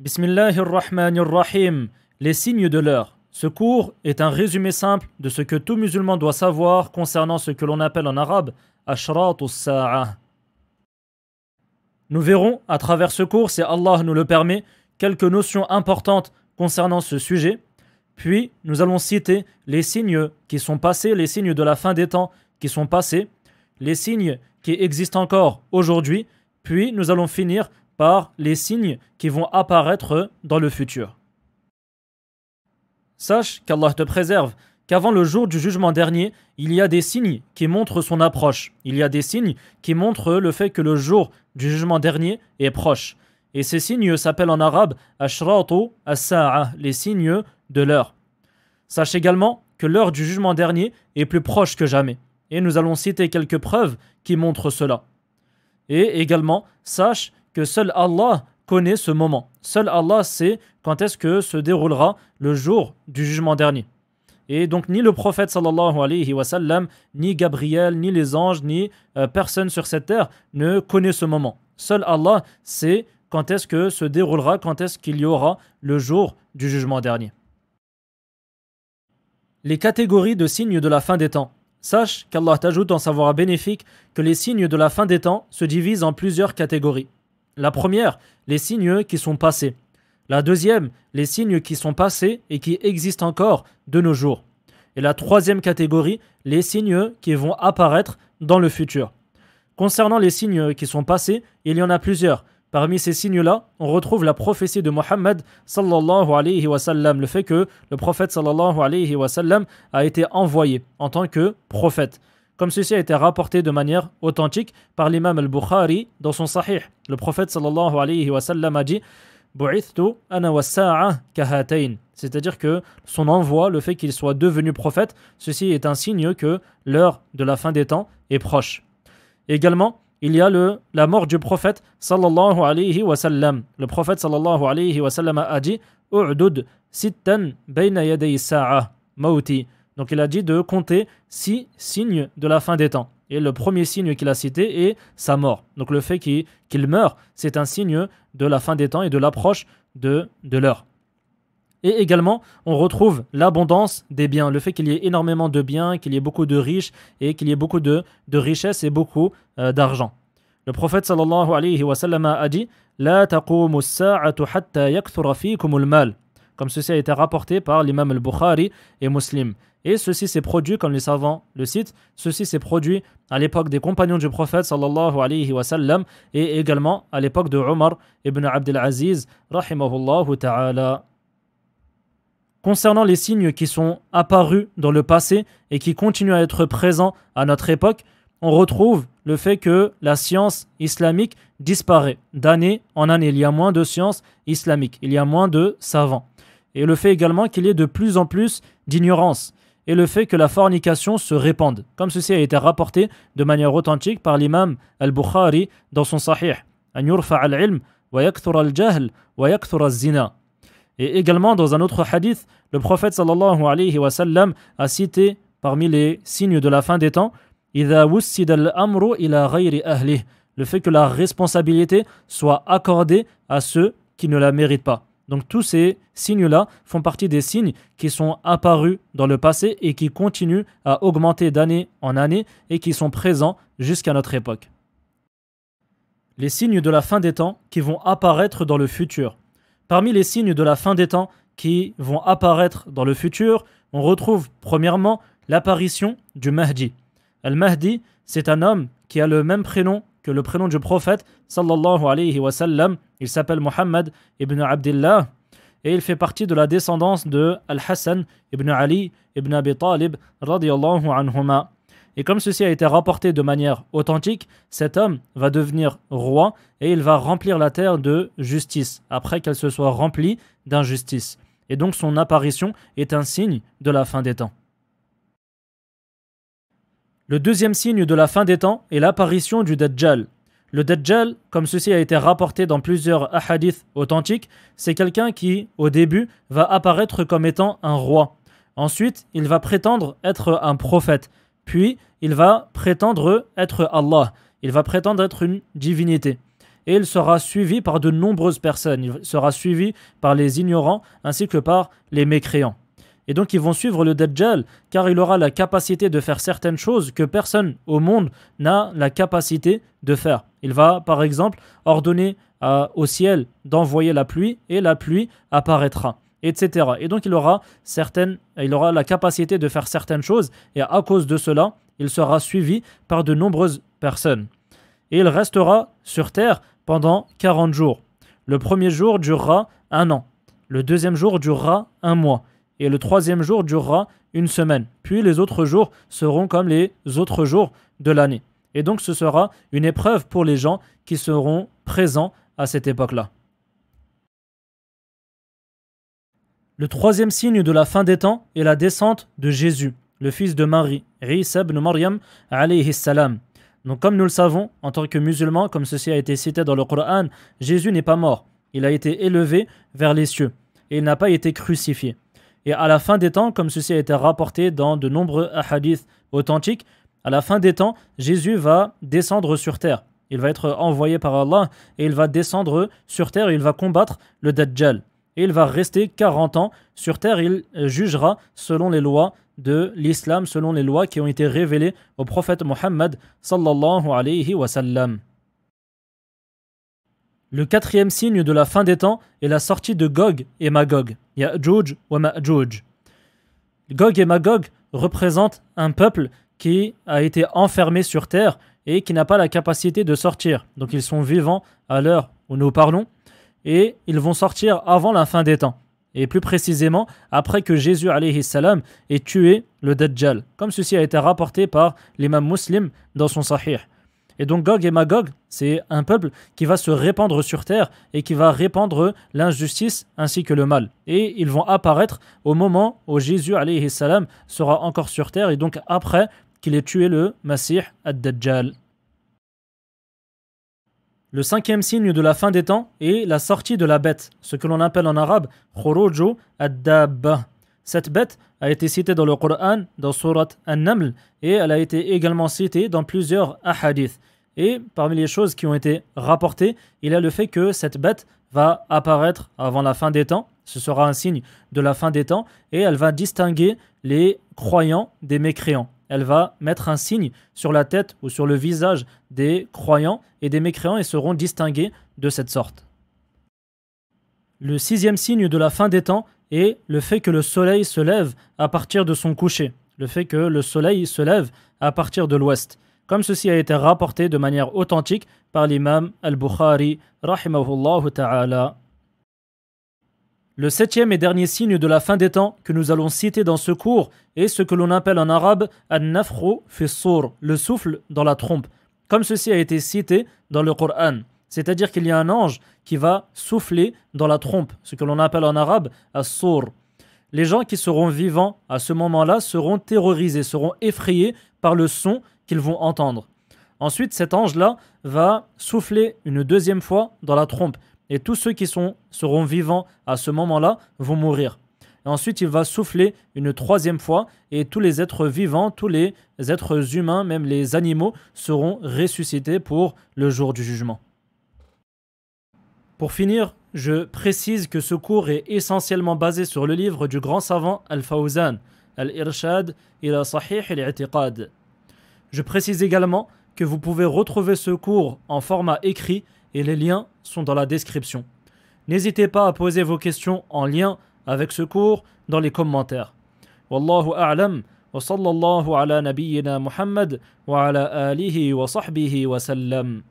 Bismillahirrahmanirrahim. Les signes de l'heure. Ce cours est un résumé simple de ce que tout musulman doit savoir concernant ce que l'on appelle en arabe Ashrat as-Sa'a. Nous verrons à travers ce cours, si Allah nous le permet, quelques notions importantes concernant ce sujet. Puis nous allons citer les signes qui sont passés, les signes de la fin des temps qui sont passés, les signes qui existent encore aujourd'hui. Puis nous allons finir par les signes qui vont apparaître dans le futur. Sache qu'Allah te préserve, qu'avant le jour du jugement dernier, il y a des signes qui montrent son approche. Il y a des signes qui montrent le fait que le jour du jugement dernier est proche. Et ces signes s'appellent en arabe Ashratu as-Sa'a, les signes de l'heure. Sache également que l'heure du jugement dernier est plus proche que jamais. Et nous allons citer quelques preuves qui montrent cela. Et également, sache que seul Allah connaît ce moment. Seul Allah sait quand est-ce que se déroulera le jour du jugement dernier. Et donc ni le prophète sallallahu alayhi wa sallam, ni Gabriel, ni les anges, ni personne sur cette terre ne connaît ce moment. Seul Allah sait quand est-ce que se déroulera, quand est-ce qu'il y aura le jour du jugement dernier. Les catégories de signes de la fin des temps. Sache qu'Allah t'ajoute en savoir bénéfique que les signes de la fin des temps se divisent en plusieurs catégories. La première, les signes qui sont passés. La deuxième, les signes qui sont passés et qui existent encore de nos jours. Et la troisième catégorie, les signes qui vont apparaître dans le futur. Concernant les signes qui sont passés, il y en a plusieurs. Parmi ces signes-là, on retrouve la prophétie de Mohammed sallallahu alayhi wa sallam, le fait que le prophète sallallahu alayhi wa sallam a été envoyé en tant que prophète. Comme ceci a été rapporté de manière authentique par l'imam al-Bukhari dans son Sahih. Le prophète sallallahu alayhi wa sallam a dit « Bu'ithtu ana wa sa'a kahatayn » c'est-à-dire que son envoi, le fait qu'il soit devenu prophète, ceci est un signe que l'heure de la fin des temps est proche. Également, il y a la mort du prophète sallallahu alayhi wa sallam. Le prophète sallallahu alayhi wa sallam a dit « U'dud sittan bayna yaday sa'a mauti » Donc il a dit de compter 6 signes de la fin des temps. Et le premier signe qu'il a cité est sa mort. Donc le fait qu'il meurt, c'est un signe de la fin des temps et de l'approche de l'heure. Et également, on retrouve l'abondance des biens. Le fait qu'il y ait énormément de biens, qu'il y ait beaucoup de riches et qu'il y ait beaucoup de richesses et beaucoup d'argent. Le prophète sallallahu alayhi wa sallam a dit « La taqumu as-sa'atu hatta yakthura fikumul mal » comme ceci a été rapporté par l'imam al-Bukhari et Muslim. Et ceci s'est produit, comme les savants le citent, ceci s'est produit à l'époque des compagnons du prophète sallallahu alayhi wa sallam et également à l'époque de Omar ibn Abdel Aziz rahimahullahu ta'ala. Concernant les signes qui sont apparus dans le passé et qui continuent à être présents à notre époque, on retrouve le fait que la science islamique disparaît d'année en année. Il y a moins de science islamique, il y a moins de savants. Et le fait également qu'il y ait de plus en plus d'ignorance. Et le fait que la fornication se répande. Comme ceci a été rapporté de manière authentique par l'imam al-Bukhari dans son Sahih. An yurfa al-ilm wa yakthura al-jahl wa yakthura az-zina. Et également dans un autre hadith, le prophète sallallahu alayhi wa sallam a cité parmi les signes de la fin des temps إِذَا وُسِّدَ الْأَمْرُ إِلَى غَيْرِ أَهْلِهِ, le fait que la responsabilité soit accordée à ceux qui ne la méritent pas. Donc tous ces signes-là font partie des signes qui sont apparus dans le passé et qui continuent à augmenter d'année en année et qui sont présents jusqu'à notre époque. Les signes de la fin des temps qui vont apparaître dans le futur. Parmi les signes de la fin des temps qui vont apparaître dans le futur, on retrouve premièrement l'apparition du Mahdi. Al-Mahdi, c'est un homme qui a le même prénom que le prénom du prophète sallallahu alayhi wa sallam. Il s'appelle Muhammad ibn Abdillah et il fait partie de la descendance de Al-Hassan ibn Ali ibn Abi Talib radiyallahu anhuma. Et comme ceci a été rapporté de manière authentique, cet homme va devenir roi et il va remplir la terre de justice après qu'elle se soit remplie d'injustice. Et donc son apparition est un signe de la fin des temps. Le deuxième signe de la fin des temps est l'apparition du Dajjal. Le Dajjal, comme ceci a été rapporté dans plusieurs hadiths authentiques, c'est quelqu'un qui, au début, va apparaître comme étant un roi. Ensuite, il va prétendre être un prophète. Puis, il va prétendre être Allah. Il va prétendre être une divinité. et il sera suivi par de nombreuses personnes. Il sera suivi par les ignorants ainsi que par les mécréants. Et donc ils vont suivre le Dajjal car il aura la capacité de faire certaines choses que personne au monde n'a la capacité de faire. Il va par exemple ordonner au ciel d'envoyer la pluie et la pluie apparaîtra, etc. Et donc il aura la capacité de faire certaines choses et à cause de cela, il sera suivi par de nombreuses personnes. Et il restera sur terre pendant 40 jours. Le premier jour durera 1 an. Le deuxième jour durera 1 mois. Et le troisième jour durera 1 semaine. Puis les autres jours seront comme les autres jours de l'année. Et donc ce sera une épreuve pour les gens qui seront présents à cette époque-là. Le troisième signe de la fin des temps est la descente de Jésus, le fils de Marie, Isa ibn Maryam alayhi salam. Donc comme nous le savons, en tant que musulmans, comme ceci a été cité dans le Coran, Jésus n'est pas mort. Il a été élevé vers les cieux et il n'a pas été crucifié. Et à la fin des temps, comme ceci a été rapporté dans de nombreux hadiths authentiques, à la fin des temps, Jésus va descendre sur terre. Il va être envoyé par Allah et il va descendre sur terre et il va combattre le Dajjal. Et il va rester 40 ans sur terre. Il jugera selon les lois de l'islam, selon les lois qui ont été révélées au prophète Mohammed sallallahu alayhi wa sallam. Le quatrième signe de la fin des temps est la sortie de Gog et Magog, Ya'juj wa Ma'juj. Gog et Magog représentent un peuple qui a été enfermé sur terre et qui n'a pas la capacité de sortir. Donc ils sont vivants à l'heure où nous parlons et ils vont sortir avant la fin des temps. Et plus précisément, après que Jésus alayhi salam ait tué le Dajjal, comme ceci a été rapporté par l'imam Muslim dans son Sahih. Et donc Gog et Magog, c'est un peuple qui va se répandre sur terre et qui va répandre l'injustice ainsi que le mal. Et ils vont apparaître au moment où Jésus alayhi salam sera encore sur terre et donc après qu'il ait tué le Masih ad-Dajjal. Le cinquième signe de la fin des temps est la sortie de la bête, ce que l'on appelle en arabe Khuruju ad-Dabba. Cette bête a été citée dans le Coran, dans Surat An-Naml, et elle a été également citée dans plusieurs ahadiths. Et parmi les choses qui ont été rapportées, il y a le fait que cette bête va apparaître avant la fin des temps. Ce sera un signe de la fin des temps, et elle va distinguer les croyants des mécréants. Elle va mettre un signe sur la tête ou sur le visage des croyants et des mécréants et seront distingués de cette sorte. Le sixième signe de la fin des temps est le fait que le soleil se lève à partir de son coucher. Le fait que le soleil se lève à partir de l'ouest. Comme ceci a été rapporté de manière authentique par l'imam al-Bukhari, rahimahullah ta'ala. Le septième et dernier signe de la fin des temps que nous allons citer dans ce cours est ce que l'on appelle en arabe an-nafkhu fi s-sur, le souffle dans la trompe. Comme ceci a été cité dans le Coran. C'est-à-dire qu'il y a un ange qui va souffler dans la trompe, ce que l'on appelle en arabe as-sur. Les gens qui seront vivants à ce moment-là seront terrorisés, seront effrayés par le son qu'ils vont entendre. Ensuite, cet ange-là va souffler une deuxième fois dans la trompe. Et tous ceux qui seront vivants à ce moment-là vont mourir. Et ensuite, il va souffler une troisième fois et tous les êtres vivants, tous les êtres humains, même les animaux, seront ressuscités pour le jour du jugement. Pour finir, je précise que ce cours est essentiellement basé sur le livre du grand savant Al-Fawzan, Al-Irshad ila Sahih al-I'tiqad. Je précise également que vous pouvez retrouver ce cours en format écrit et les liens sont dans la description. N'hésitez pas à poser vos questions en lien avec ce cours dans les commentaires. Wallahu a'lam wa sallallahu ala nabiyyina Muhammad wa ala alihi wa sahbihi wa sallam.